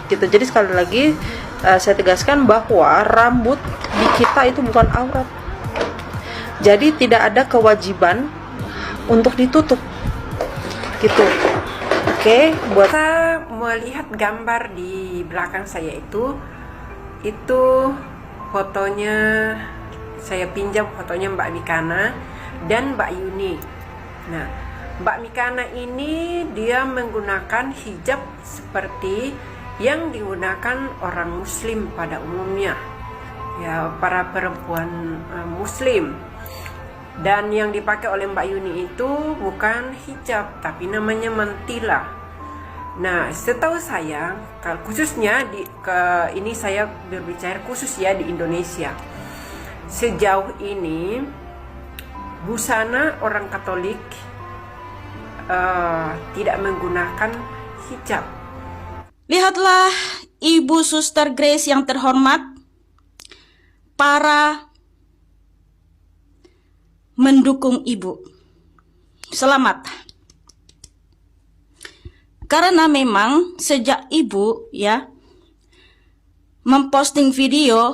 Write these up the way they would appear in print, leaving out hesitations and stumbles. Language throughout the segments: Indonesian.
gitu. Jadi sekali lagi saya tegaskan bahwa rambut di kita itu bukan aurat. Jadi tidak ada kewajiban untuk ditutup gitu. Oke, buat Kita melihat gambar di belakang saya itu fotonya, saya pinjam fotonya Mbak Mikana dan Mbak Yuni. Nah, Mbak Mikana ini dia menggunakan hijab seperti yang digunakan orang muslim pada umumnya, ya, para perempuan muslim. Dan yang dipakai oleh Mbak Yuni itu bukan hijab, tapi namanya mantila. Nah, setahu saya, khususnya ini saya berbicara khusus ya di Indonesia. Sejauh ini busana orang Katolik tidak menggunakan hijab. Lihatlah Ibu Suster Grace yang terhormat, para mendukung Ibu. Selamat. Karena memang sejak Ibu ya memposting video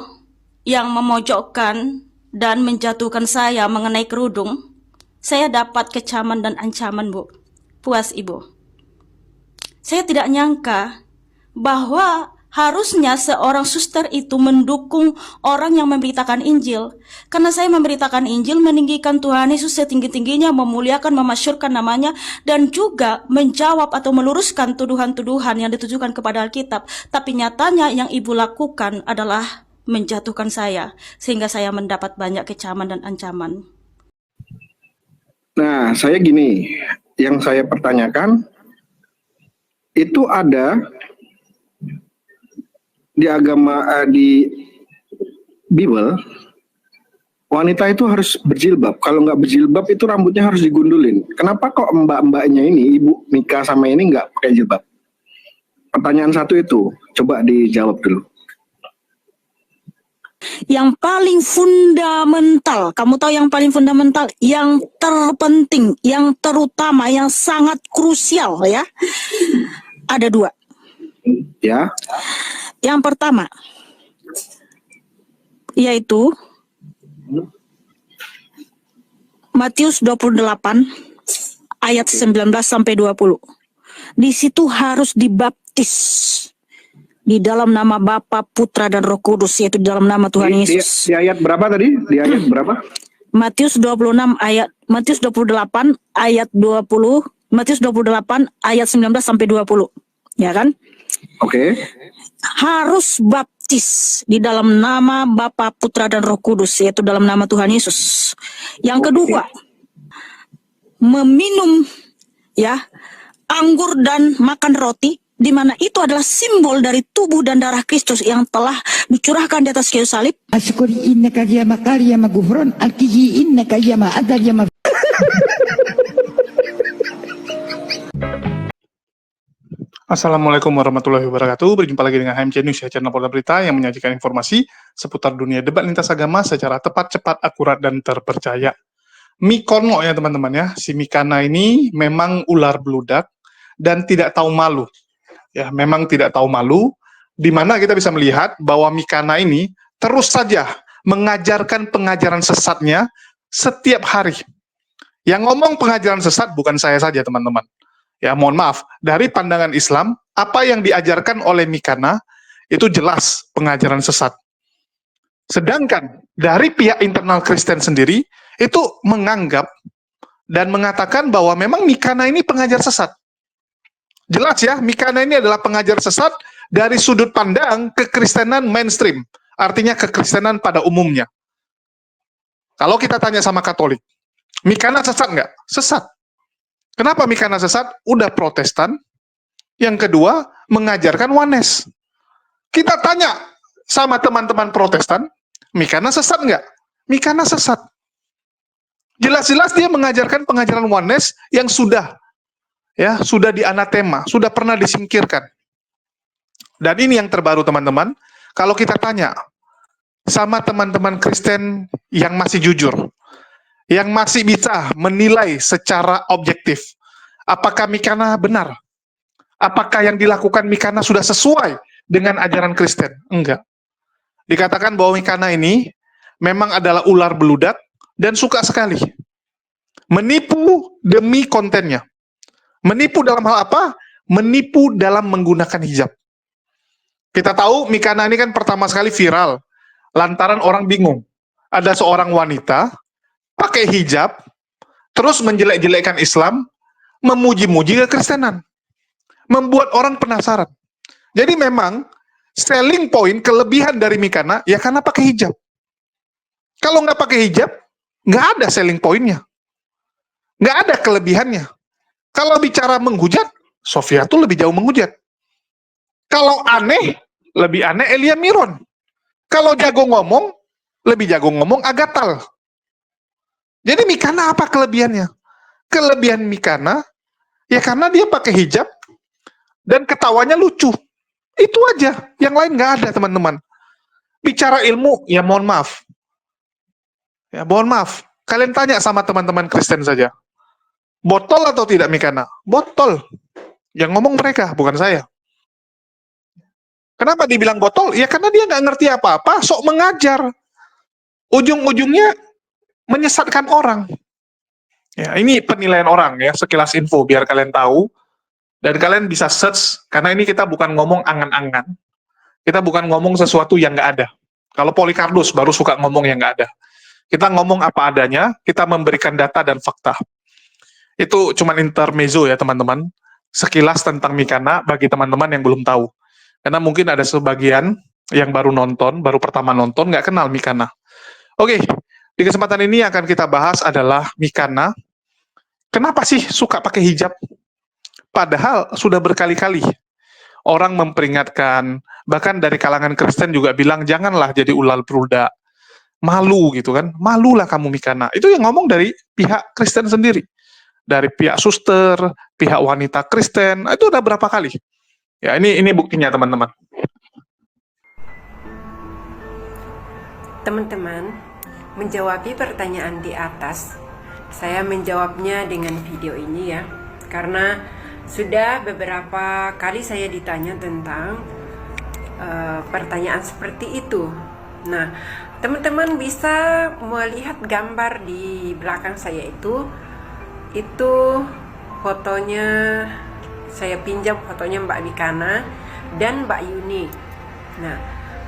yang memojokkan dan menjatuhkan saya mengenai kerudung, saya dapat kecaman dan ancaman, Bu. Puas Ibu. Saya tidak nyangka bahwa harusnya seorang suster itu mendukung orang yang memberitakan Injil. Karena saya memberitakan Injil, meninggikan Tuhan Yesus setinggi-tingginya, memuliakan, memasyurkan namanya, dan juga menjawab atau meluruskan tuduhan-tuduhan yang ditujukan kepada Alkitab. Tapi nyatanya yang Ibu lakukan adalah menjatuhkan saya, sehingga saya mendapat banyak kecaman dan ancaman. Nah, saya gini, yang saya pertanyakan, itu ada di agama, di Bible, wanita itu harus berjilbab. Kalau nggak berjilbab itu rambutnya harus digundulin. Kenapa kok mbak-mbaknya ini, Ibu Mika sama ini nggak pakai jilbab? Pertanyaan satu itu, coba dijawab dulu. Yang paling fundamental, kamu tahu yang paling fundamental, yang terpenting, yang terutama, yang sangat krusial ya, ada dua. Ya. Yang pertama, yaitu Matius 28 ayat 19 sampai 20. Di situ harus dibaptis di dalam nama Bapa, Putra dan Roh Kudus, yaitu di dalam nama Tuhan Yesus. Di ayat berapa tadi? Di ayat berapa? Matius 28 ayat 20, Matius 28 ayat 19 sampai 20. Ya kan? Oke. Harus baptis di dalam nama Bapa, Putra dan Roh Kudus, yaitu dalam nama Tuhan Yesus. Yang kedua, meminum ya anggur dan makan roti, di mana itu adalah simbol dari tubuh dan darah Kristus yang telah dicurahkan di atas kayu salib. Ashkuri innaka ya makari ya magufron alkiji innaka ya ma'adar ya mag. Assalamualaikum warahmatullahi wabarakatuh. Berjumpa lagi dengan HMC News, ya, channel Polda Berita yang menyajikan informasi seputar dunia debat lintas agama secara tepat, cepat, akurat, dan terpercaya. Mikono ya teman-teman ya, si Mikana ini memang ular beludak dan tidak tahu malu. Ya, memang tidak tahu malu, di mana kita bisa melihat bahwa Mikana ini terus saja mengajarkan pengajaran sesatnya setiap hari. Yang ngomong pengajaran sesat bukan saya saja teman-teman. Ya, mohon maaf, dari pandangan Islam, apa yang diajarkan oleh Mikana itu jelas pengajaran sesat. Sedangkan dari pihak internal Kristen sendiri, itu menganggap dan mengatakan bahwa memang Mikana ini pengajar sesat. Jelas ya, Mikana ini adalah pengajar sesat dari sudut pandang kekristenan mainstream, artinya kekristenan pada umumnya. Kalau kita tanya sama Katolik, Mikana sesat nggak? Sesat. Kenapa Mikana sesat? Udah Protestan. Yang kedua, mengajarkan Ones. Kita tanya sama teman-teman Protestan, Mikana sesat nggak? Mikana sesat. Jelas-jelas dia mengajarkan pengajaran Ones yang sudah dianatema, sudah pernah disingkirkan. Dan ini yang terbaru teman-teman, kalau kita tanya sama teman-teman Kristen yang masih jujur, yang masih bisa menilai secara objektif, apakah Mikana benar? Apakah yang dilakukan Mikana sudah sesuai dengan ajaran Kristen? Enggak. Dikatakan bahwa Mikana ini memang adalah ular beludak dan suka sekali menipu demi kontennya. Menipu dalam hal apa? Menipu dalam menggunakan hijab. Kita tahu Mikana ini kan pertama sekali viral lantaran orang bingung. Ada seorang wanita pakai hijab terus menjelek-jelekkan Islam, memuji-muji kekristenan, membuat orang penasaran. Jadi memang selling point kelebihan dari Mikana ya karena pakai hijab. Kalau nggak pakai hijab, nggak ada selling pointnya, nggak ada kelebihannya. Kalau bicara menghujat, Sofia tuh lebih jauh menghujat. Kalau aneh, lebih aneh Elia Miron. Kalau jago ngomong, lebih jago ngomong Agatal. Jadi Mikana apa kelebihannya? Kelebihan Mikana ya karena dia pakai hijab dan ketawanya lucu. Itu aja, yang lain nggak ada teman-teman. Bicara ilmu, ya mohon maaf. Ya mohon maaf, kalian tanya sama teman-teman Kristen saja. Botol atau tidak Mikana? Botol. Yang ngomong mereka, bukan saya. Kenapa dibilang botol? Ya karena dia nggak ngerti apa-apa, sok mengajar. Ujung-ujungnya menyesatkan orang. Ya, ini penilaian orang ya, sekilas info biar kalian tahu dan kalian bisa search karena ini kita bukan ngomong angan-angan. Kita bukan ngomong sesuatu yang nggak ada. Kalau Polikarpus baru suka ngomong yang nggak ada. Kita ngomong apa adanya, kita memberikan data dan fakta. Itu cuma intermezzo ya teman-teman. Sekilas tentang Mikana bagi teman-teman yang belum tahu. Karena mungkin ada sebagian yang baru nonton, baru pertama nonton, nggak kenal Mikana. Oke, di kesempatan ini yang akan kita bahas adalah Mikana. Kenapa sih suka pakai hijab? Padahal sudah berkali-kali orang memperingatkan, bahkan dari kalangan Kristen juga bilang, janganlah jadi ular beludak. Malu gitu kan, malulah kamu Mikana. Itu yang ngomong dari pihak Kristen sendiri. Dari pihak suster, pihak wanita Kristen, itu udah berapa kali. Ya, ini buktinya teman-teman. Teman-teman, menjawab pertanyaan di atas, saya menjawabnya dengan video ini ya. Karena sudah beberapa kali saya ditanya tentang pertanyaan seperti itu. Nah, teman-teman bisa melihat gambar di belakang saya itu fotonya, saya pinjam fotonya Mbak Mikana dan Mbak Yuni. Nah,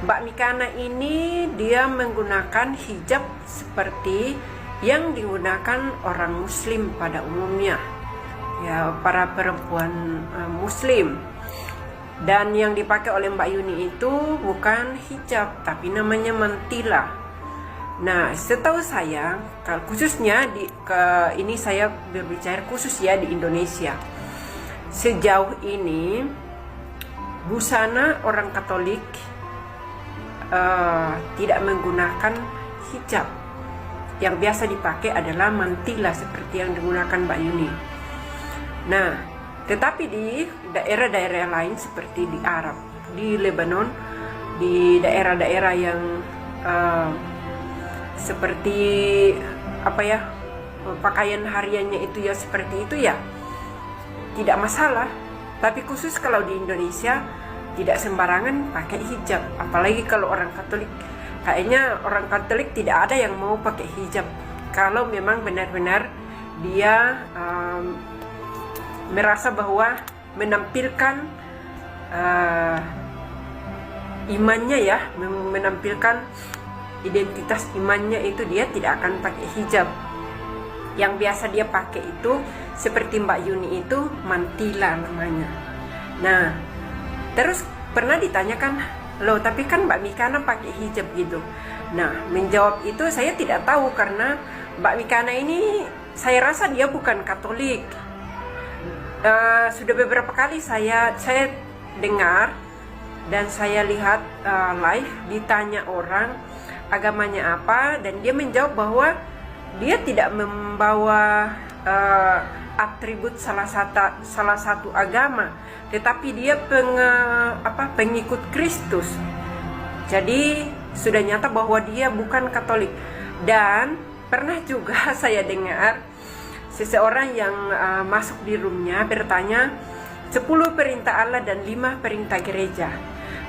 Mbak Mikana ini dia menggunakan hijab seperti yang digunakan orang Muslim pada umumnya, ya para perempuan Muslim. Dan yang dipakai oleh Mbak Yuni itu bukan hijab, tapi namanya mantila. Nah, setahu saya, khususnya ini saya berbicara khusus ya di Indonesia. Sejauh ini busana orang Katolik tidak menggunakan hijab. Yang biasa dipakai adalah mantila seperti yang digunakan Mbak Yuni. Nah, tetapi di daerah-daerah lain seperti di Arab, di Lebanon, di daerah-daerah yang seperti apa ya, pakaian hariannya itu ya seperti itu ya, tidak masalah. Tapi khusus kalau di Indonesia tidak sembarangan pakai hijab, apalagi kalau orang Katolik. Kayaknya orang Katolik tidak ada yang mau pakai hijab kalau memang benar-benar dia merasa bahwa menampilkan imannya ya, menampilkan identitas imannya itu, dia tidak akan pakai hijab. Yang biasa dia pakai itu seperti Mbak Yuni itu mantila namanya. Nah, terus pernah ditanyakan, loh tapi kan Mbak Mikana pakai hijab gitu. Nah, menjawab itu saya tidak tahu karena Mbak Mikana ini saya rasa dia bukan Katolik. Sudah beberapa kali saya dengar dan saya lihat live ditanya orang agamanya apa, dan dia menjawab bahwa dia tidak membawa atribut salah satu agama, tetapi dia pengikut Kristus. Jadi sudah nyata bahwa dia bukan Katolik. Dan pernah juga saya dengar seseorang yang masuk di roomnya bertanya 10 perintah Allah dan 5 perintah gereja.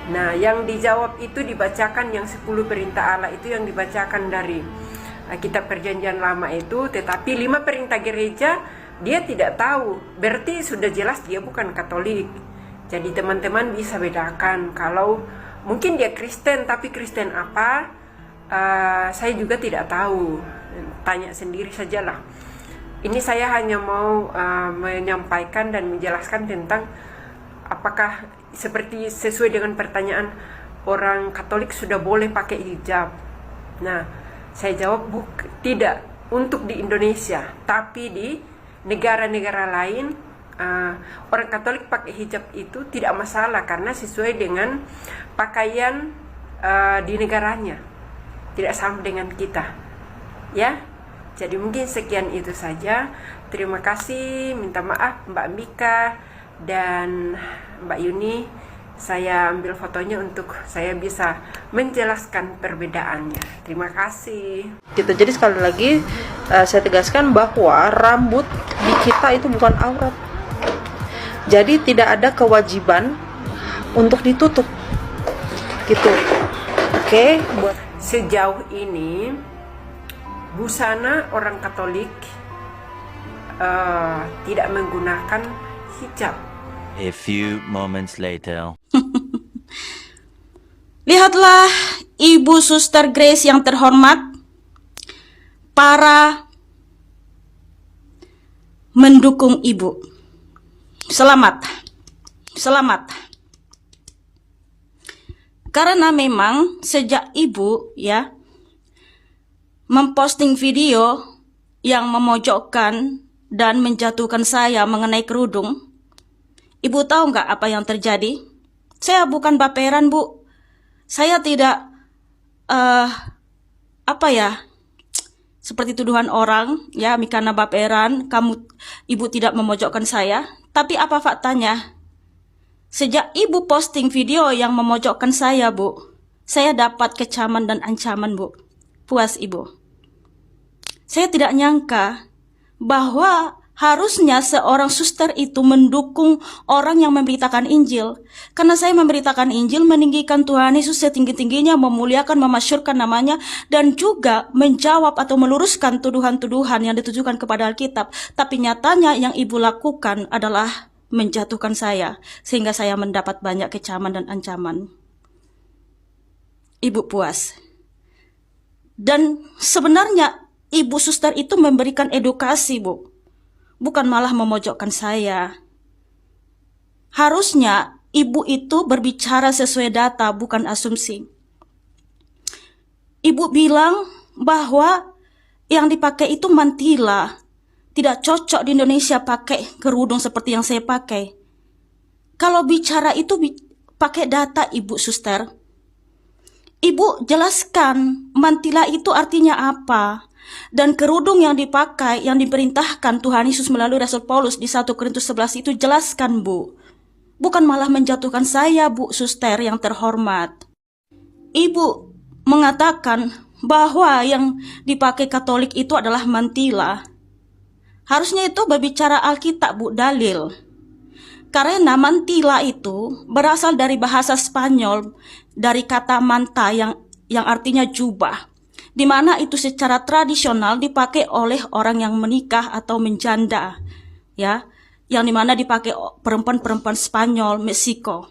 Nah, yang dijawab itu dibacakan yang 10 perintah Allah itu yang dibacakan dari kitab Perjanjian Lama itu, tetapi 5 perintah gereja dia tidak tahu. Berarti sudah jelas dia bukan Katolik. Jadi teman-teman bisa bedakan. Kalau mungkin dia Kristen, tapi Kristen apa? Saya juga tidak tahu. Tanya sendiri sajalah. Ini saya hanya mau menyampaikan dan menjelaskan tentang apakah seperti sesuai dengan pertanyaan orang Katolik sudah boleh pakai hijab. Nah, saya jawab tidak untuk di Indonesia, tapi di negara-negara lain orang Katolik pakai hijab itu tidak masalah karena sesuai dengan pakaian di negaranya, tidak sama dengan kita, ya. Jadi mungkin sekian itu saja. Terima kasih, minta maaf Mbak Mika dan Mbak Yuni. Saya ambil fotonya untuk saya bisa menjelaskan perbedaannya. Terima kasih. Gitu. Jadi sekali lagi saya tegaskan bahwa rambut di kita itu bukan aurat. Jadi tidak ada kewajiban untuk ditutup. Gitu. Oke, buat sejauh ini busana orang Katolik tidak menggunakan hijab. A few moments later. Lihatlah Ibu Suster Grace yang terhormat, para mendukung Ibu. Selamat. Selamat. Karena memang sejak Ibu ya memposting video yang memojokkan dan menjatuhkan saya mengenai kerudung, Ibu tahu nggak apa yang terjadi? Saya bukan baperan, Bu. Saya tidak seperti tuduhan orang, ya, Mikana baperan, Ibu tidak memojokkan saya. Tapi apa faktanya? Sejak Ibu posting video yang memojokkan saya, Bu, saya dapat kecaman dan ancaman, Bu. Puas Ibu. Saya tidak nyangka bahwa harusnya seorang suster itu mendukung orang yang memberitakan Injil. Karena saya memberitakan Injil, meninggikan Tuhan Yesus setinggi-tingginya, memuliakan, memasyurkan namanya, dan juga menjawab atau meluruskan tuduhan-tuduhan yang ditujukan kepada Alkitab. Tapi nyatanya yang Ibu lakukan adalah menjatuhkan saya, sehingga saya mendapat banyak kecaman dan ancaman. Ibu puas. Dan sebenarnya Ibu suster itu memberikan edukasi, Bu. Bukan malah memojokkan saya. Harusnya Ibu itu berbicara sesuai data, bukan asumsi. Ibu bilang bahwa yang dipakai itu mantila. Tidak cocok di Indonesia pakai kerudung seperti yang saya pakai. Kalau bicara itu pakai data, Ibu suster. Ibu jelaskan mantila itu artinya apa. Dan kerudung yang dipakai, yang diperintahkan Tuhan Yesus melalui Rasul Paulus di 1 Korintus 11 itu jelaskan, Bu. Bukan malah menjatuhkan saya, Bu suster yang terhormat. Ibu mengatakan bahwa yang dipakai Katolik itu adalah mantila. Harusnya itu berbicara Alkitab, Bu, dalil. Karena mantila itu berasal dari bahasa Spanyol, dari kata manta yang artinya jubah, di mana itu secara tradisional dipakai oleh orang yang menikah atau menjanda, ya, yang dimana dipakai perempuan-perempuan Spanyol, Meksiko.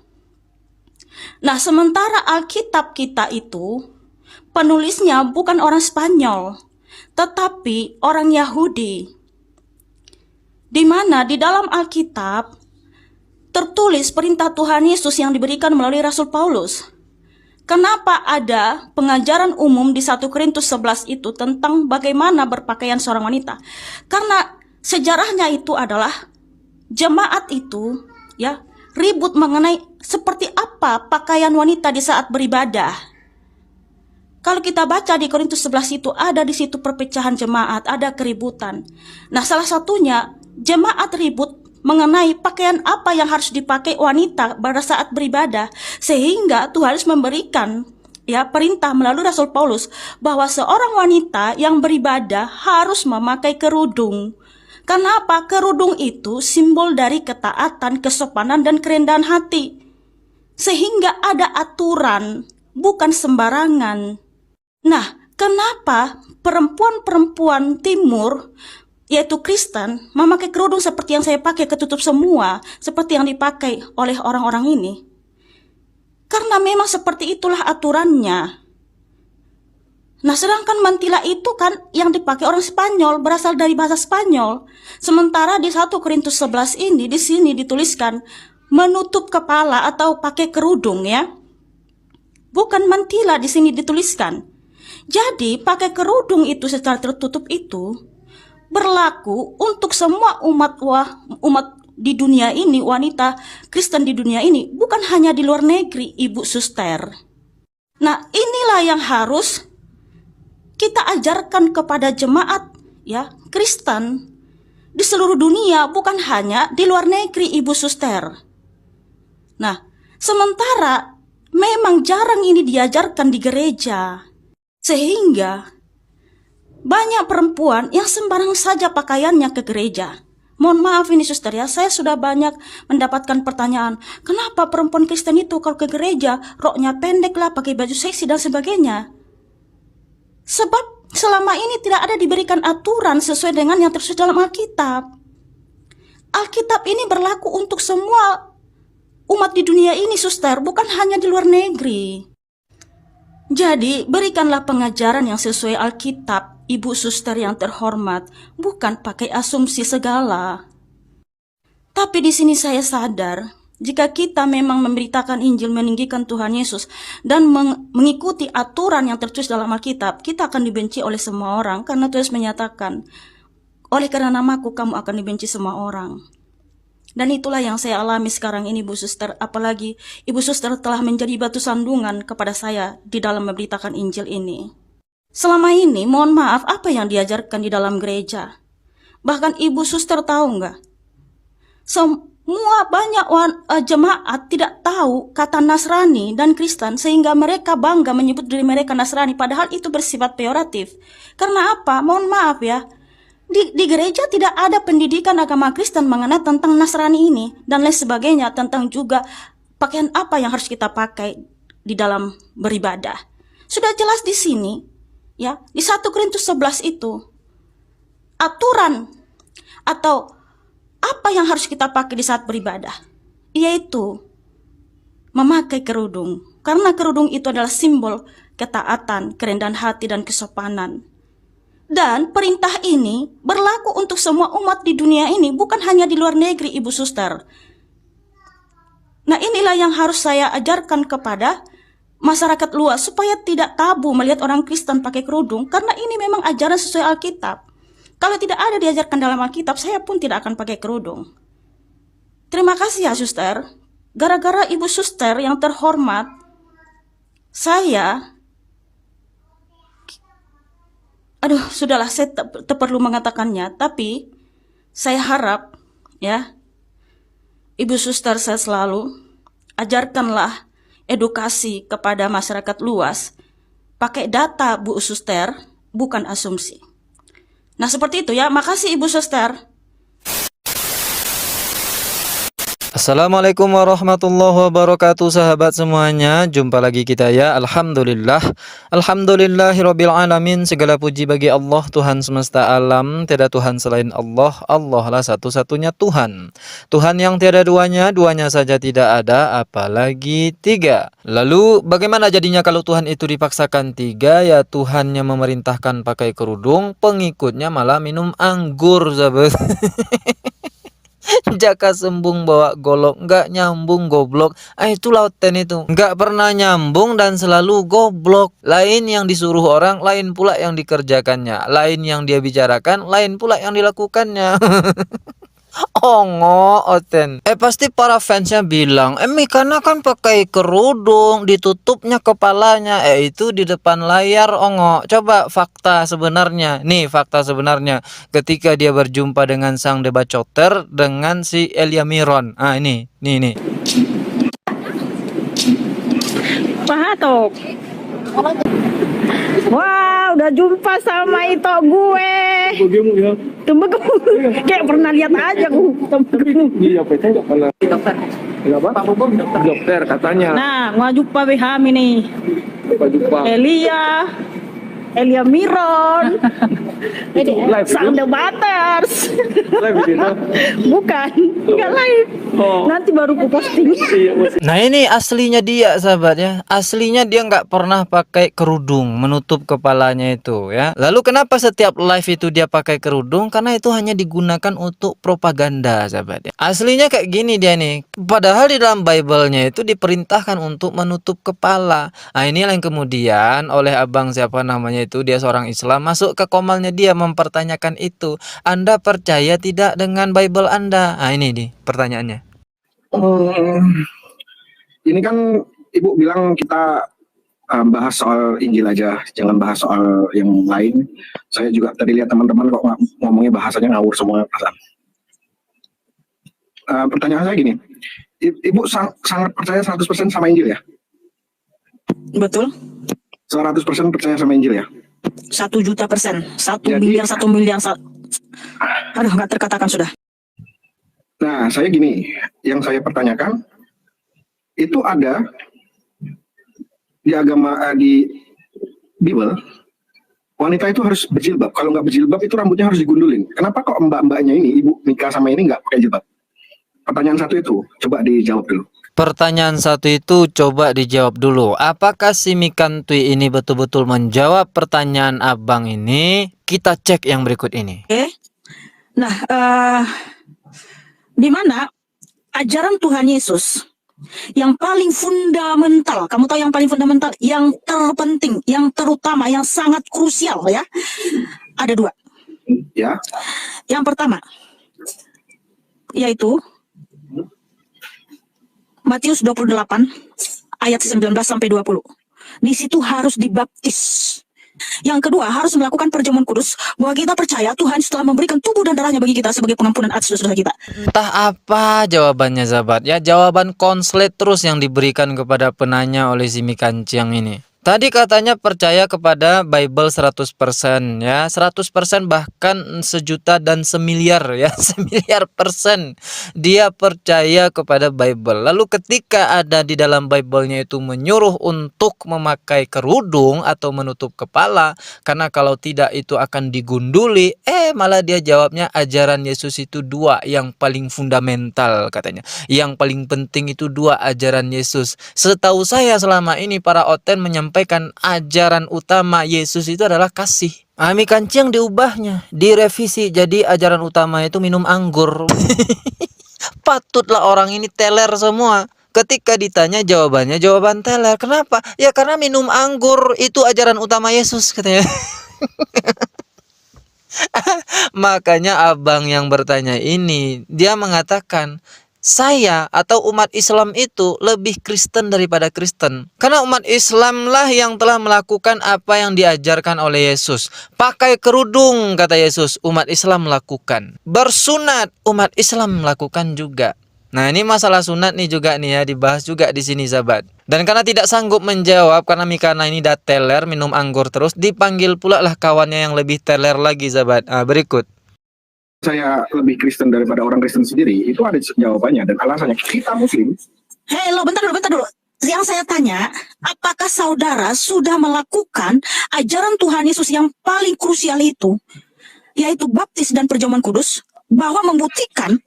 Nah, sementara Alkitab kita itu penulisnya bukan orang Spanyol, tetapi orang Yahudi, di mana di dalam Alkitab tertulis perintah Tuhan Yesus yang diberikan melalui Rasul Paulus. Kenapa ada pengajaran umum di 1 Korintus 11 itu tentang bagaimana berpakaian seorang wanita? Karena sejarahnya itu adalah jemaat itu ya ribut mengenai seperti apa pakaian wanita di saat beribadah. Kalau kita baca di Korintus 11 itu ada di situ perpecahan jemaat, ada keributan. Nah, salah satunya jemaat ribut mengenai pakaian apa yang harus dipakai wanita pada saat beribadah, sehingga Tuhan harus memberikan ya perintah melalui Rasul Paulus bahwa seorang wanita yang beribadah harus memakai kerudung. Kenapa? Kerudung itu simbol dari ketaatan, kesopanan, dan kerendahan hati. Sehingga ada aturan, bukan sembarangan. Nah, kenapa perempuan-perempuan timur, yaitu Kristen, memakai kerudung seperti yang saya pakai, ketutup semua, seperti yang dipakai oleh orang-orang ini? Karena memang seperti itulah aturannya. Nah, sedangkan mantila itu kan yang dipakai orang Spanyol, berasal dari bahasa Spanyol. Sementara di 1 Korintus 11 ini, di sini dituliskan menutup kepala atau pakai kerudung ya. Bukan mantila di sini dituliskan. Jadi, pakai kerudung itu secara tertutup itu berlaku untuk semua umat di dunia ini, wanita Kristen di dunia ini, bukan hanya di luar negeri, Ibu Suster. Nah, inilah yang harus kita ajarkan kepada jemaat ya Kristen di seluruh dunia, bukan hanya di luar negeri, Ibu Suster. Nah, sementara memang jarang ini diajarkan di gereja, sehingga banyak perempuan yang sembarang saja pakaiannya ke gereja. Mohon maaf ini suster ya, saya sudah banyak mendapatkan pertanyaan, kenapa perempuan Kristen itu kalau ke gereja roknya pendek lah, pakai baju seksi dan sebagainya. Sebab selama ini tidak ada diberikan aturan sesuai dengan yang tersusun dalam Alkitab. Alkitab ini berlaku untuk semua umat di dunia ini, suster, bukan hanya di luar negeri. Jadi, berikanlah pengajaran yang sesuai Alkitab, Ibu Suster yang terhormat, bukan pakai asumsi segala. Tapi di sini saya sadar, jika kita memang memberitakan Injil, meninggikan Tuhan Yesus, dan mengikuti aturan yang tertulis dalam Alkitab, kita akan dibenci oleh semua orang, karena Tuhan menyatakan, oleh karena namaku kamu akan dibenci semua orang. Dan itulah yang saya alami sekarang ini, Bu Suster. Apalagi Ibu Suster telah menjadi batu sandungan kepada saya di dalam memberitakan Injil ini. Selama ini, mohon maaf, apa yang diajarkan di dalam gereja? Bahkan Ibu Suster tahu nggak? Semua banyak jemaat tidak tahu kata Nasrani dan Kristen, sehingga mereka bangga menyebut diri mereka Nasrani, padahal itu bersifat peyoratif. Karena apa? Mohon maaf ya, di gereja tidak ada pendidikan agama Kristen mengenai tentang Nasrani ini dan lain sebagainya, tentang juga pakaian apa yang harus kita pakai di dalam beribadah. Sudah jelas di sini, ya, di 1 Korintus 11 itu aturan atau apa yang harus kita pakai di saat beribadah, yaitu memakai kerudung. Karena kerudung itu adalah simbol ketaatan, kerendahan hati, dan kesopanan. Dan perintah ini berlaku untuk semua umat di dunia ini, bukan hanya di luar negeri, Ibu Suster. Nah, inilah yang harus saya ajarkan kepada masyarakat luas, supaya tidak tabu melihat orang Kristen pakai kerudung, karena ini memang ajaran sesuai Alkitab. Kalau tidak ada diajarkan dalam Alkitab, saya pun tidak akan pakai kerudung. Terima kasih ya, Suster. Gara-gara Ibu Suster yang terhormat, saya sudahlah, saya tak perlu mengatakannya, tapi saya harap ya, Ibu Suster, saya selalu ajarkanlah edukasi kepada masyarakat luas, pakai data, Bu Suster, bukan asumsi. Nah, seperti itu ya. Makasih Ibu Suster. Assalamualaikum warahmatullahi wabarakatuh, sahabat semuanya. Jumpa lagi kita ya. Alhamdulillah. Alhamdulillahirabbil alamin. Segala puji bagi Allah, Tuhan semesta alam. Tiada Tuhan selain Allah. Allah lah satu-satunya Tuhan. Tuhan yang tiada duanya, duanya saja tidak ada, apalagi tiga. Lalu bagaimana jadinya kalau Tuhan itu dipaksakan tiga? Ya, Tuhannya memerintahkan pakai kerudung, pengikutnya malah minum anggur, sahabat. Jaka sembung bawa golok, nggak nyambung goblok. Itu lauten itu nggak pernah nyambung dan selalu goblok. Lain yang disuruh orang, lain pula yang dikerjakannya. Lain yang dia bicarakan, lain pula yang dilakukannya. Ongo oten. Pasti para fansnya bilang, Mikana kan pakai kerudung, ditutupnya kepalanya. Itu di depan layar, ongo. Coba fakta sebenarnya. Nih fakta sebenarnya. Ketika dia berjumpa dengan sang debacoter, dengan si Elia Miron. Ini. Pahatok. Wah, udah jumpa sama itu gue. Tembegemu. Kayak pernah lihat aja gue. Tembegemu. Iya, PT nggak pernah. Dokter. Pak Bubum dokter katanya. Nah, ngajumpa kami nih. Elia Miron, sang debaters. Bukan, nggak live. Nanti baru ku posting. Nah ini aslinya dia sahabat ya. Aslinya dia nggak pernah pakai kerudung menutup kepalanya itu ya. Lalu kenapa setiap live itu dia pakai kerudung? Karena itu hanya digunakan untuk propaganda sahabat ya. Aslinya kayak gini dia nih. Padahal di dalam Bible-nya itu diperintahkan untuk menutup kepala. Nah inilah yang kemudian oleh abang siapa namanya itu, dia seorang Islam, masuk ke komalnya dia mempertanyakan itu. Anda percaya tidak dengan Bible Anda? Nah ini nih pertanyaannya. Ini kan Ibu bilang kita bahas soal Injil aja, jangan bahas soal yang lain. Saya juga tadi lihat teman-teman kok ngomongnya bahasanya ngawur semua perasaan. Pertanyaan saya gini, Ibu sangat percaya 100% sama Injil ya? Betul. 100% percaya sama Injil ya? 1.000.000%. 1 Jadi- miliar, 1 miliar. Aduh, nggak terkatakan sudah. Nah, saya gini, yang saya pertanyakan, itu ada di agama, di Bible, wanita itu harus berjilbab. Kalau nggak berjilbab itu rambutnya harus digundulin. Kenapa kok mbak-mbaknya ini, Ibu Mika sama ini nggak pakai jilbab? Pertanyaan satu itu, coba dijawab dulu. Pertanyaan satu itu coba dijawab dulu. Apakah si Mikantui ini betul-betul menjawab pertanyaan abang ini? Kita cek yang berikut ini. Nah, di mana ajaran Tuhan Yesus yang paling fundamental, kamu tahu yang paling fundamental, yang terpenting, yang terutama, yang sangat krusial ya, ada dua. Ya, Yang pertama, yaitu Matius 28 ayat 19 sampai 20. Di situ harus dibaptis. Yang kedua, harus melakukan perjamuan kudus, bahwa kita percaya Tuhan setelah memberikan tubuh dan darahnya bagi kita sebagai pengampunan atas dosa kita. Entah apa jawabannya sahabat ya, jawaban konslet terus yang diberikan kepada penanya oleh si Mikanciang ini. Tadi katanya percaya kepada Bible 100% ya, 100% bahkan sejuta dan semiliar ya, semiliar persen dia percaya kepada Bible. Lalu ketika ada di dalam Bible-nya itu menyuruh untuk memakai kerudung atau menutup kepala, karena kalau tidak itu akan digunduli, malah dia jawabnya ajaran Yesus itu dua yang paling fundamental katanya. Yang paling penting itu dua ajaran Yesus. Setahu saya selama ini para oten menyampaikan ajaran utama Yesus itu adalah kasih. Mikanciang diubahnya, direvisi jadi ajaran utama itu minum anggur. Patutlah orang ini teler semua. Ketika ditanya jawabannya jawaban teler. Kenapa? Ya karena minum anggur itu ajaran utama Yesus katanya. Makanya abang yang bertanya ini, dia mengatakan saya atau umat Islam itu lebih Kristen daripada Kristen. Karena umat Islam lah yang telah melakukan apa yang diajarkan oleh Yesus. Pakai kerudung kata Yesus, umat Islam melakukan. Bersunat, umat Islam melakukan juga. Nah ini masalah sunat nih juga nih ya, dibahas juga di sini sahabat. Dan karena tidak sanggup menjawab, karena Mikana ini dah teler minum anggur terus, dipanggil pula lah kawannya yang lebih teler lagi sahabat. Berikut. saya lebih Kristen daripada orang Kristen sendiri, itu ada jawabannya dan alasannya. Kita Muslim. Hello, bentar dulu. Yang saya tanya, apakah saudara sudah melakukan ajaran Tuhan Yesus yang paling krusial itu, yaitu baptis dan perjamuan kudus, bahwa membuktikan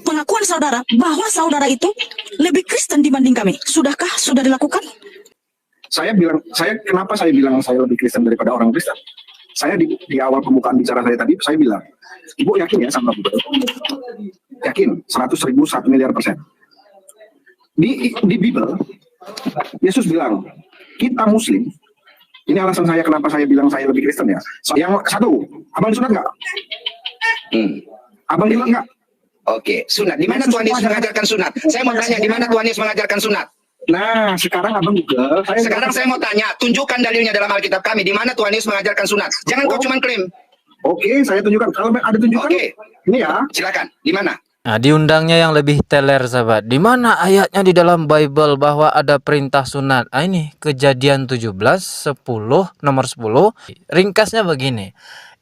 pengakuan saudara bahwa saudara itu lebih Kristen dibanding kami? Sudahkah? Sudah dilakukan? Kenapa saya bilang saya lebih Kristen daripada orang Kristen? Saya di awal pembukaan bicara saya tadi, saya bilang, Ibu yakin ya sama Ibu? Yakin, 100.000, 1 miliar %. Di Bible, Yesus bilang, kita Muslim, ini alasan saya kenapa saya bilang saya lebih Kristen ya. Yang satu, abang sunat nggak? Abang sunat nggak? Oke, sunat. Di mana Tuhan Yesus mengajarkan sunat? Saya mau tanya, di mana Tuhan Yesus mengajarkan sunat? Nah, sekarang abang Google. Sekarang saya mau tanya, tunjukkan dalilnya dalam Alkitab kami. Di mana Tuhan Yesus mengajarkan sunat? Jangan kau cuma klaim. Oke, saya tunjukkan. Kalau ada tunjukkan, ini ya. Silakan. Di mana? Nah, diundangnya yang lebih teler sahabat. Di mana ayatnya di dalam Bible bahwa ada perintah sunat? Ini Kejadian 17, 10, nomor 10. Ringkasnya begini.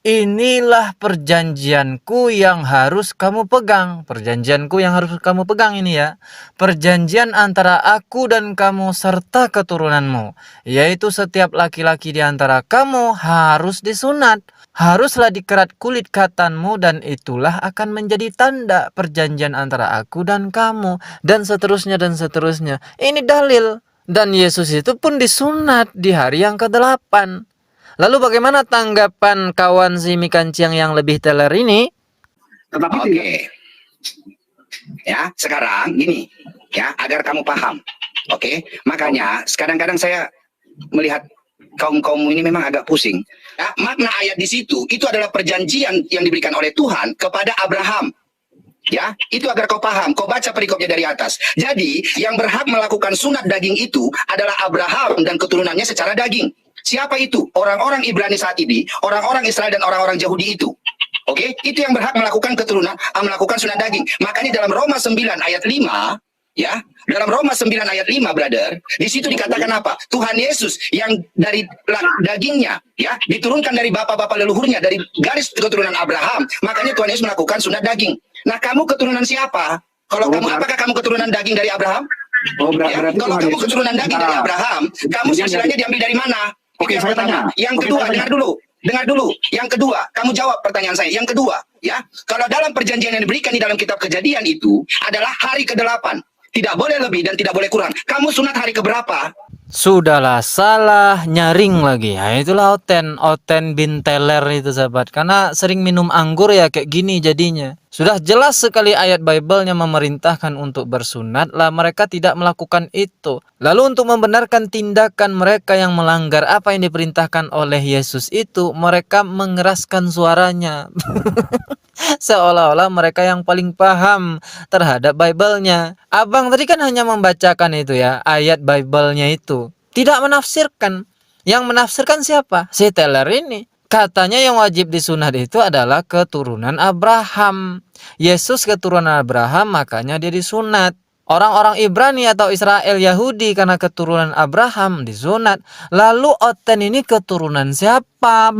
inilah perjanjianku yang harus kamu pegang. Perjanjianku yang harus kamu pegang ini ya. Perjanjian antara aku dan kamu serta keturunanmu. Yaitu setiap laki-laki di antara kamu harus disunat. Haruslah dikerat kulit khatanmu dan itulah akan menjadi tanda perjanjian antara aku dan kamu. Dan seterusnya dan seterusnya. Ini dalil. Dan Yesus itu pun disunat di hari yang ke-8. Lalu bagaimana tanggapan kawan si Mikanciang yang lebih teler ini? Oke. Ya, sekarang gini, ya, agar kamu paham. Oke, makanya kadang-kadang saya melihat kaum ini memang agak pusing. Ya, makna ayat di situ itu adalah perjanjian yang diberikan oleh Tuhan kepada Abraham. Ya, itu agar kau paham. Kau baca perikopnya dari atas. Jadi, yang berhak melakukan sunat daging itu adalah Abraham dan keturunannya secara daging. Siapa itu? Orang-orang Ibrani saat ini, orang-orang Israel dan orang-orang Yahudi itu. Oke, itu yang berhak melakukan melakukan sunat daging. Makanya dalam Roma 9 ayat 5, ya, dalam Roma 9 ayat 5, brother, di situ dikatakan apa? Tuhan Yesus yang dari dagingnya, ya, diturunkan dari bapak-bapak leluhurnya, dari garis keturunan Abraham. Makanya Tuhan Yesus melakukan sunat daging. Nah, kamu keturunan siapa? Kalau kamu, apakah kamu keturunan daging dari Abraham? Ya, kalau kamu keturunan daging dari Abraham, kamu silsilahnya diambil dari mana? Oke, saya tanya. Yang kedua, dengar dulu. Yang kedua, kamu jawab pertanyaan saya. Yang kedua, ya, kalau dalam perjanjian yang diberikan di dalam kitab Kejadian itu adalah hari ke-8. Tidak boleh lebih dan tidak boleh kurang. Kamu sunat hari keberapa? Sudahlah, salah nyaring lagi. Ya, itulah Oten bin Teler itu sahabat. Karena sering minum anggur ya kayak gini jadinya. Sudah jelas sekali ayat Bible-nya memerintahkan untuk bersunat, lah mereka tidak melakukan itu. Lalu untuk membenarkan tindakan mereka yang melanggar apa yang diperintahkan oleh Yesus itu, mereka mengeraskan suaranya. Seolah-olah mereka yang paling paham terhadap Bible-nya. Abang tadi kan hanya membacakan itu ya, ayat Bible-nya itu. Tidak menafsirkan. Yang menafsirkan siapa? Si Teller ini. Katanya yang wajib disunat itu adalah keturunan Abraham. Yesus keturunan Abraham, makanya dia disunat. Orang-orang Ibrani atau Israel Yahudi karena keturunan Abraham disunat. Lalu Oten ini keturunan siapa?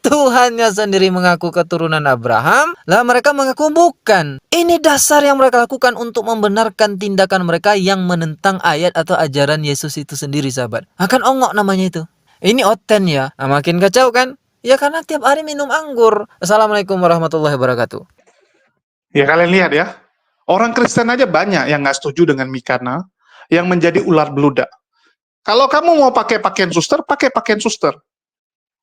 Tuhannya sendiri mengaku keturunan Abraham, lah mereka mengaku bukan. Ini dasar yang mereka lakukan untuk membenarkan tindakan mereka yang menentang ayat atau ajaran Yesus itu sendiri, sahabat. Akan ongok namanya itu. Ini Oten ya. Nah, makin kacau kan? Ya karena tiap hari minum anggur. Assalamualaikum warahmatullahi wabarakatuh. Ya kalian lihat ya, orang Kristen aja banyak yang nggak setuju dengan Mikana yang menjadi ular beludak. Kalau kamu mau pakai pakaian suster, pakai pakaian suster.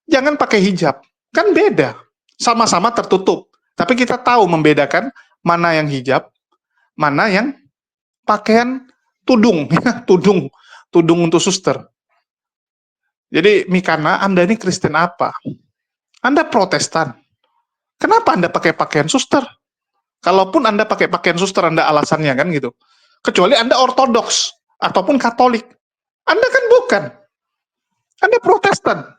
Jangan pakai hijab, kan beda. Sama-sama tertutup, tapi kita tahu membedakan mana yang hijab, mana yang pakaian tudung, tudung untuk suster. Jadi Mikana, Anda ini Kristen apa? Anda Protestan. Kenapa Anda pakai pakaian suster? Kalaupun Anda pakai pakaian suster, Anda alasannya kan gitu. Kecuali Anda Ortodoks ataupun Katolik. Anda kan bukan. Anda Protestan.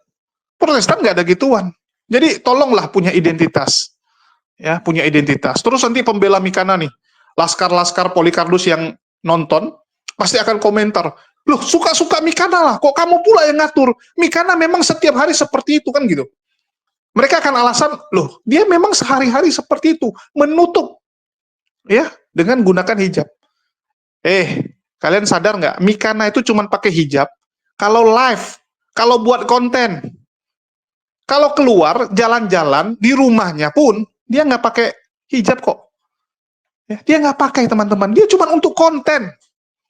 Protestan nggak ada gituan. Jadi tolonglah punya identitas. Ya, punya identitas. Terus nanti pembela Mikana nih, laskar-laskar Polikardus yang nonton, pasti akan komentar, loh suka-suka Mikana lah, kok kamu pula yang ngatur? Mikana memang setiap hari seperti itu kan gitu. Mereka akan alasan, loh dia memang sehari-hari seperti itu, menutup ya dengan gunakan hijab. Kalian sadar nggak? Mikana itu cuma pakai hijab kalau live, kalau buat konten. Kalau keluar jalan-jalan di rumahnya pun dia nggak pakai hijab kok. Ya, dia nggak pakai teman-teman. Dia cuma untuk konten.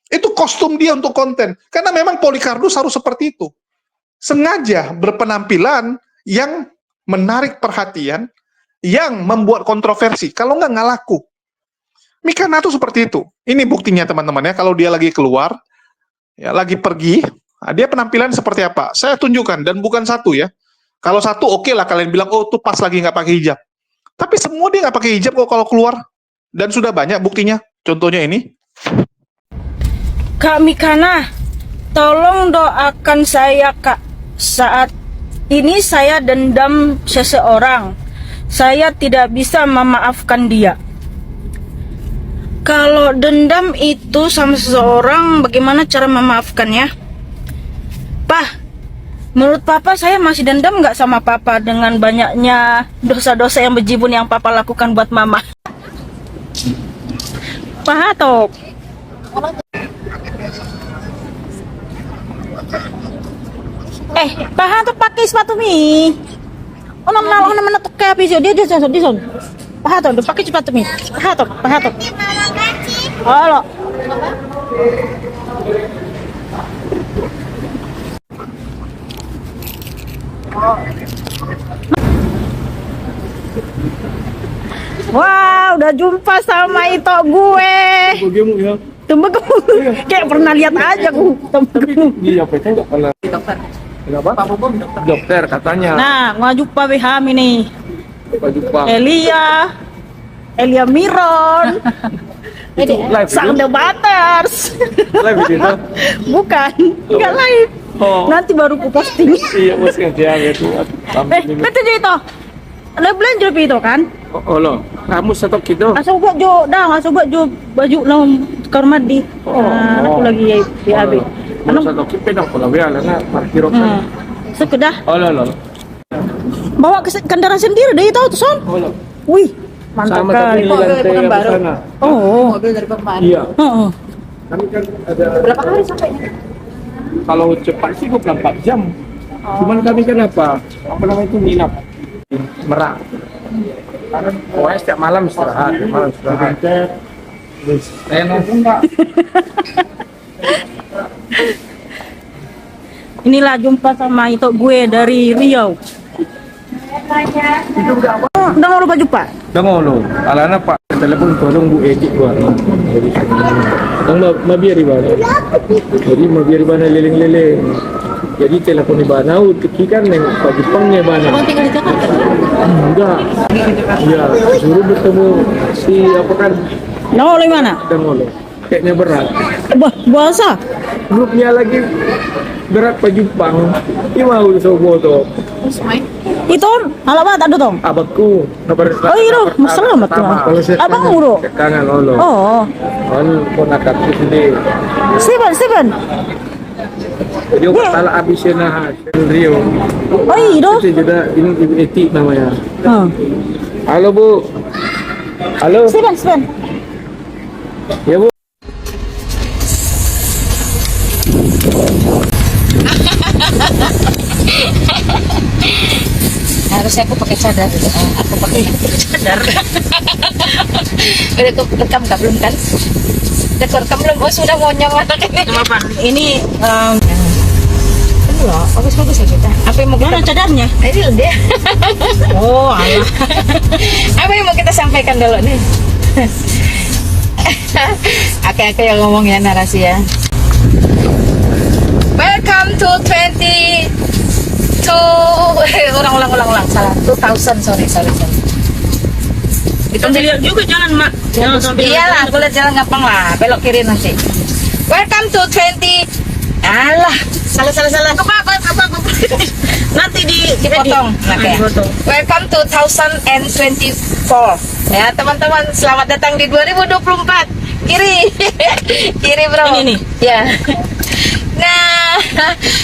Itu kostum dia untuk konten. Karena memang Polikardus harus seperti itu. Sengaja berpenampilan yang menarik perhatian, yang membuat kontroversi. Kalau nggak laku. Mikana tuh seperti itu. Ini buktinya teman-teman ya. Kalau dia lagi keluar, ya lagi pergi, nah, dia penampilan seperti apa? Saya tunjukkan dan bukan satu ya. Kalau satu oke lah kalian bilang, oh tuh pas lagi nggak pakai hijab. Tapi semua dia nggak pakai hijab kok kalau keluar. Dan sudah banyak buktinya. Contohnya ini. Kak Mikana, tolong doakan saya Kak. Saat ini saya dendam seseorang. Saya tidak bisa memaafkan dia. Kalau dendam itu sama seseorang, bagaimana cara memaafkannya? Pak, Menurut Papa, saya masih dendam nggak sama Papa dengan banyaknya dosa-dosa yang bejibun yang Papa lakukan buat Mama? Pak Hatok. Pak Hatok pakai sepatu mi. Orang mana tok kayak pisau dia son. Pak Hatok, pakai sepatu mi. Pak Hatok. Halo. Wow, udah jumpa sama itu gue. Tembegu. Kayak pernah lihat aja aku. Tembegu. Iya, itu enggak pernah. Dokter. Kenapa? Dokter katanya. Nah, ngajak Pak Beham ini. Pak Jumpa. Elia Miron. Live Sang The Butters. Live itu. Bukan, enggak live. Oh. Nanti baru ku posting. Iya, bos kan dia itu. Betul je itu. Ada belanja itu kan? Oh, lo. Kamu stok gitu. Asal buat jo, baju lawan kamar mandi. Aku lagi di AB. Anu stok kipe dong kalau dia lana parkir kan. Sekedah. Oh, lo. Bawa kendaraan sendiri deh itu tuh son. Oh, lo. Wih, mantap Sama kali. tapi lantai yang sana. Oh. Mobil dari Pekanbaru. Iya. Heeh. Kami kan ada Berapa hari sampainya? kalau cepat sih 24 jam. Cuman kami kan apa namanya itu nginap Merak. Pokoknya setiap malam istirahat. Saya nongkrong Pak. Inilah jumpa sama itu gue dari Riau. Itu udah apa? Udah mau lupa jumpa? Udah ngono. Alana Pak telepon tolong Bu Edi gua. Jadi tong mabiari bana. Jadi mabiari bana leleng-leleng. Jadi telepon di bana teki kan neng Pak Jepangnya bana. Abang tinggal di Jakarta? Enggak. Iya, suruh bertemu si apa kan? Mau oleh mana? Udah ngono. Kayaknya berat. Bahasa? Grupnya lagi berat Pak Jepang. Ini mau sobo tuh. Itu alamat ada dong. Abangku. Oh iya, selamat tuh. Abang uro. Kangen lo. Oh. Kan ponakan itu sendiri. Steven. Jadi salah abisnya nah Rio. Oh iya. Itu juga ini Ibu Eti namanya. Halo Bu. Halo. Steven. Ya Bu. Harusnya aku pakai cadar. Aku pakai cadar. Udah rekam nggak belum kan? Udah rekam belum? Oh sudah monyong atau Apa? Ini loh, bagus ya kita. Apa yang mau kita cadarnya? Ini loh dia. Oh, alah. Apa yang mau kita sampaikan dulu nih? Aku yang ngomong ya narasi ya. Welcome to ulang salah 2000 sorry. Itu dilihat juga jalan mak. Jangan sampai. Iyalah, aku lihat jalan gampang lah, belok kiri nanti. Welcome to 20. Alah, salah. Apa? Nanti Dipotong. Oke. Welcome to 2024. Ya, teman-teman, selamat datang di 2024. Kiri bro. Ini nih. Ya. Nah,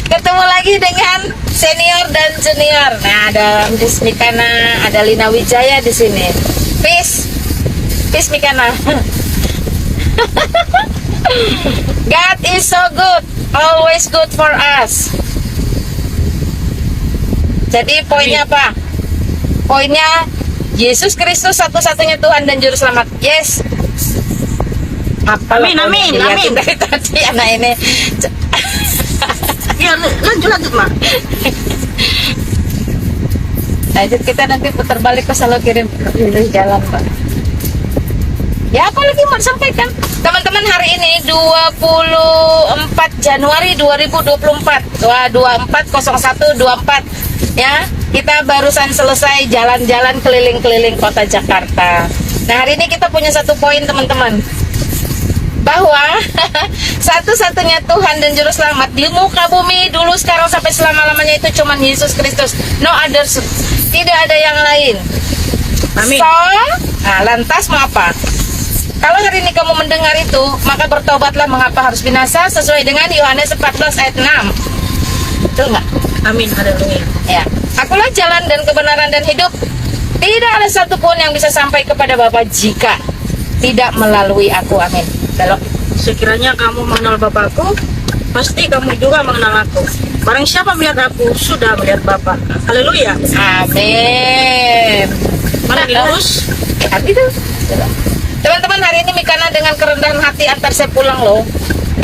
ketemu lagi dengan senior dan junior. Nah, ada Miss Mikana, ada Lina Wijaya di sini. Peace Mikana. God is so good, always good for us. Jadi poinnya apa? Poinnya Yesus Kristus satu-satunya Tuhan dan Juru Selamat. Yes. Amin. Dari tadi anak ini. Ya, lanjut mak. Lanjut kita nanti putar balik ke Salo kirim jalan Pak. Ya apa lagi mau disampaikan? Teman-teman hari ini 24 Januari 2024 240124 ya. Kita barusan selesai jalan-jalan keliling-keliling kota Jakarta. Nah hari ini kita punya satu poin teman-teman, bahwa satu-satunya Tuhan dan Juru Selamat di muka bumi dulu sekarang sampai selama-lamanya itu cuma Yesus Kristus. No others. Tidak ada yang lain. Amin. So, nah, lantas mau apa? Kalau hari ini kamu mendengar itu, maka bertobatlah mengapa harus binasa sesuai dengan Yohanes 14 ayat 6. Betul nggak? Amin. Haleluya. Ya, akulah jalan dan kebenaran dan hidup. Tidak ada satupun yang bisa sampai kepada Bapa jika tidak melalui aku. Amin. Belok. Sekiranya kamu mengenal Bapakku, pasti kamu juga mengenal aku. Barang siapa melihat aku, sudah melihat Bapa. Haleluya. Amin. Mana terus? Hati tuh. Teman-teman, hari ini Mikana dengan kerendahan hati antar saya pulang loh.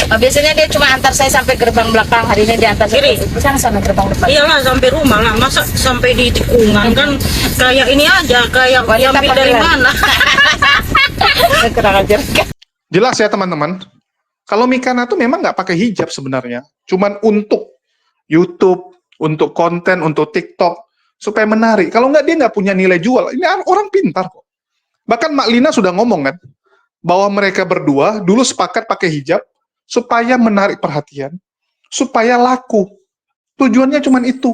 Biasanya dia cuma antar saya sampai gerbang belakang. Hari ini dia antar saya ke sana sampai gerbang depan. Iyalah, sampai rumah lah. Masa sampai di tikungan kan kayak ini aja, kayak diambil dari mana? Kurang ajar. Jelas ya teman-teman. Kalau Mikana tuh memang nggak pakai hijab sebenarnya. Cuman untuk YouTube, untuk konten, untuk TikTok. Supaya menarik. Kalau nggak, dia nggak punya nilai jual. Ini orang pintar kok. Bahkan Mak Lina sudah ngomong kan, bahwa mereka berdua dulu sepakat pakai hijab, supaya menarik perhatian, supaya laku. Tujuannya cuma itu.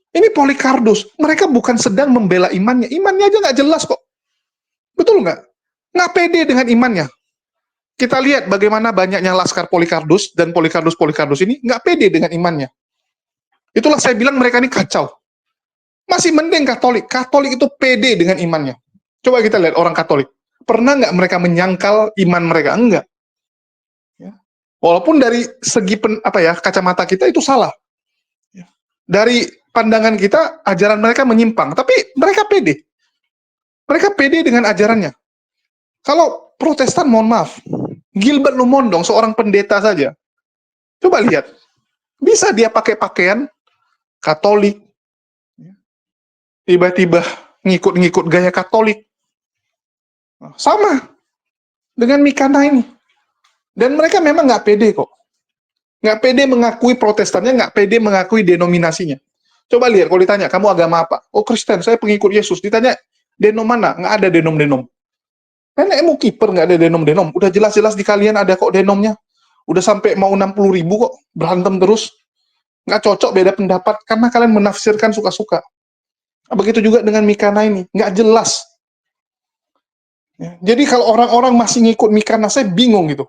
Ini Polycardos, mereka bukan sedang membela imannya. Imannya aja nggak jelas kok. Betul nggak? Nggak pede dengan imannya. Kita lihat bagaimana banyaknya laskar Polycardos, dan Polycardos ini nggak pede dengan imannya. Itulah saya bilang mereka ini kacau. Masih mending Katolik. Katolik itu pede dengan imannya. Coba kita lihat orang Katolik. Pernah nggak mereka menyangkal iman mereka? Enggak. Ya. Walaupun dari segi kacamata kita itu salah. Ya. Dari pandangan kita, ajaran mereka menyimpang. Tapi mereka pede. Mereka pede dengan ajarannya. Kalau Protestan, mohon maaf. Gilbert Lumondong, seorang pendeta saja. Coba lihat. Bisa dia pakai pakaian Katolik. Tiba-tiba ngikut-ngikut gaya Katolik. Sama dengan Mikana ini. Dan mereka memang nggak pede kok. Nggak pede mengakui Protestannya, nggak pede mengakui denominasinya. Coba lihat, kalau ditanya, kamu agama apa? Oh, Kristen, saya pengikut Yesus. Ditanya, denom mana? Nggak ada denom-denom. Nenekmu kiper, nggak ada denom-denom. Udah jelas-jelas di kalian ada kok denomnya. Udah sampai mau 60.000 kok, berantem terus. Nggak cocok, beda pendapat, karena kalian menafsirkan suka-suka. Begitu juga dengan Mikana ini, nggak jelas. Ya, jadi kalau orang-orang masih ngikut Mikana, saya bingung gitu.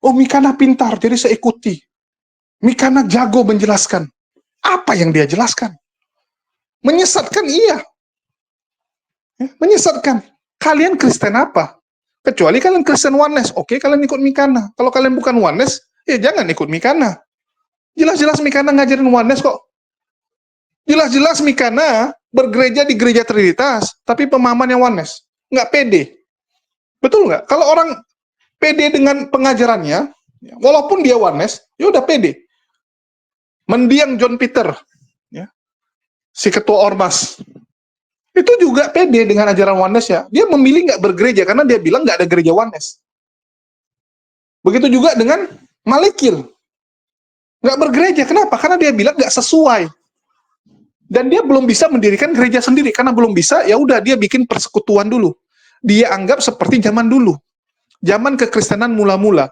Oh, Mikana pintar, jadi saya ikuti. Mikana jago menjelaskan. Apa yang dia jelaskan? Menyesatkan, iya. Ya, menyesatkan. Kalian Kristen apa? Kecuali kalian Kristen Oneness, oke, kalian ikut Mikana. Kalau kalian bukan Oneness, ya jangan ikut Mikana. Jelas-jelas Mikana ngajarin Oneness kok. Jelas-jelas Mikana bergereja di gereja Trinitas, tapi pemahamannya Oneness. Nggak pede. Betul nggak? Kalau orang pede dengan pengajarannya, walaupun dia Oneness, ya udah pede. Mendiang John Peter, ya, si ketua Ormas, itu juga pede dengan ajaran Oneness ya. Dia memilih nggak bergereja, karena dia bilang nggak ada gereja Oneness. Begitu juga dengan Malikil. Nggak bergereja, kenapa? Karena dia bilang nggak sesuai. Dan dia belum bisa mendirikan gereja sendiri, karena belum bisa, ya udah dia bikin persekutuan dulu. Dia anggap seperti zaman dulu. Zaman kekristenan mula-mula.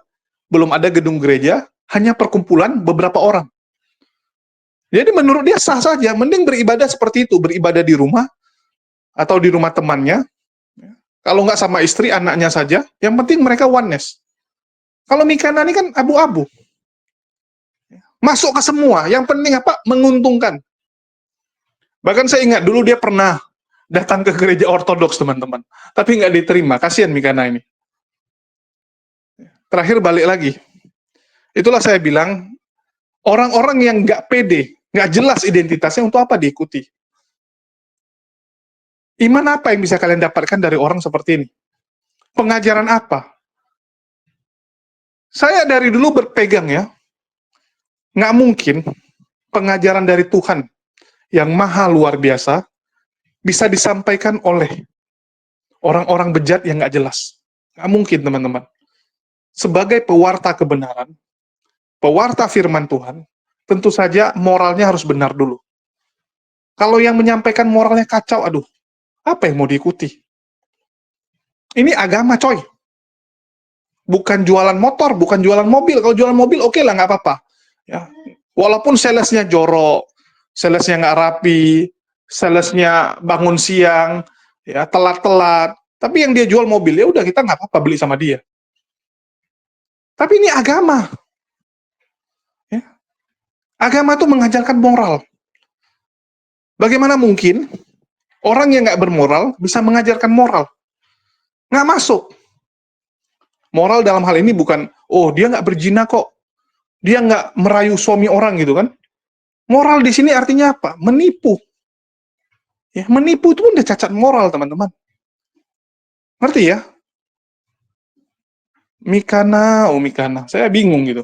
Belum ada gedung gereja, hanya perkumpulan beberapa orang. Jadi menurut dia sah saja, mending beribadah seperti itu, beribadah di rumah, atau di rumah temannya. Kalau nggak sama istri, anaknya saja, yang penting mereka Oneness. Kalau Mikana ini kan abu-abu. Masuk ke semua, yang penting apa? Menguntungkan. Bahkan saya ingat dulu dia pernah datang ke gereja ortodoks, teman-teman. Tapi nggak diterima, kasihan Mikana ini. Terakhir balik lagi. Itulah saya bilang, orang-orang yang nggak pede, nggak jelas identitasnya, untuk apa diikuti? Iman apa yang bisa kalian dapatkan dari orang seperti ini? Pengajaran apa? Saya dari dulu berpegang ya, nggak mungkin pengajaran dari Tuhan yang maha luar biasa bisa disampaikan oleh orang-orang bejat yang nggak jelas. Nggak mungkin, teman-teman. Sebagai pewarta kebenaran, pewarta firman Tuhan, tentu saja moralnya harus benar dulu. Kalau yang menyampaikan moralnya kacau, aduh, apa yang mau diikuti? Ini agama, coy. Bukan jualan motor, bukan jualan mobil. Kalau jualan mobil, oke lah, nggak apa-apa. Ya. Walaupun salesnya jorok, salesnya nggak rapi, salesnya bangun siang, ya telat-telat, tapi yang dia jual mobil, ya udah kita nggak apa-apa beli sama dia. Tapi ini agama. Ya. Agama itu mengajarkan moral. Bagaimana mungkin orang yang nggak bermoral bisa mengajarkan moral? Nggak masuk. Moral dalam hal ini bukan, oh dia nggak berzina kok, dia nggak merayu suami orang gitu kan. Moral di sini artinya apa? Menipu. Ya, menipu itu pun udah cacat moral, teman-teman. Ngerti ya? Mikana, oh Mikana. Saya bingung gitu.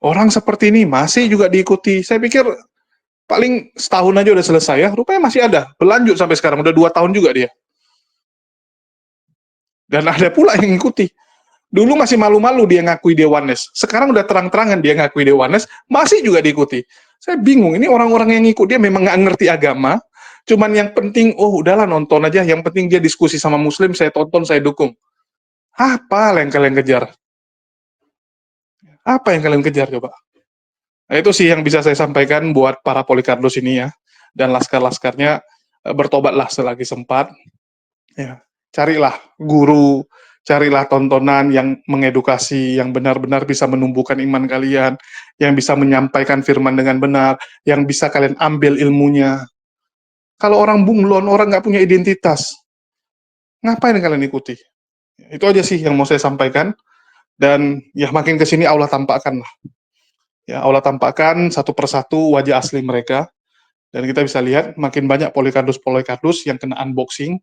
Orang seperti ini masih juga diikuti. Saya pikir paling setahun aja udah selesai ya. Rupanya masih ada. Berlanjut sampai sekarang. Udah 2 tahun juga dia. Dan ada pula yang ngikuti. Dulu masih malu-malu dia ngakui dia oneness. Sekarang udah terang-terangan dia ngakui dia oneness. Masih juga diikuti. Saya bingung. Ini orang-orang yang ngikut dia memang nggak ngerti agama. Cuman yang penting, oh udahlah nonton aja. Yang penting dia diskusi sama muslim, saya tonton, saya dukung. Apa yang kalian kejar? Apa yang kalian kejar coba? Nah, itu sih yang bisa saya sampaikan buat para Polikardos ini ya. Dan laskar-laskarnya, bertobatlah selagi sempat. Ya, carilah guru, carilah tontonan yang mengedukasi, yang benar-benar bisa menumbuhkan iman kalian, yang bisa menyampaikan firman dengan benar, yang bisa kalian ambil ilmunya. Kalau orang bunglon, orang nggak punya identitas, ngapain kalian ikuti? Itu aja sih yang mau saya sampaikan. Dan ya makin ke sini Allah tampakkan lah. Ya, Allah tampakkan satu persatu wajah asli mereka. Dan kita bisa lihat makin banyak Polikardos yang kena unboxing,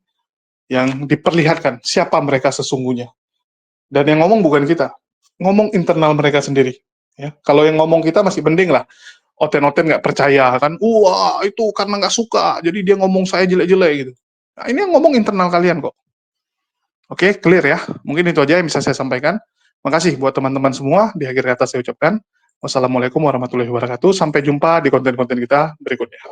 yang diperlihatkan siapa mereka sesungguhnya. Dan yang ngomong bukan kita, ngomong internal mereka sendiri. Ya, kalau yang ngomong kita masih mending lah. Oten-oten nggak percaya kan, wah itu karena nggak suka, jadi dia ngomong saya jelek-jelek gitu. Nah, ini yang ngomong internal kalian kok. Oke, clear ya. Mungkin itu aja yang bisa saya sampaikan. Makasih buat teman-teman semua. Di akhir kata saya ucapkan wassalamualaikum warahmatullahi wabarakatuh. Sampai jumpa di konten-konten kita berikutnya.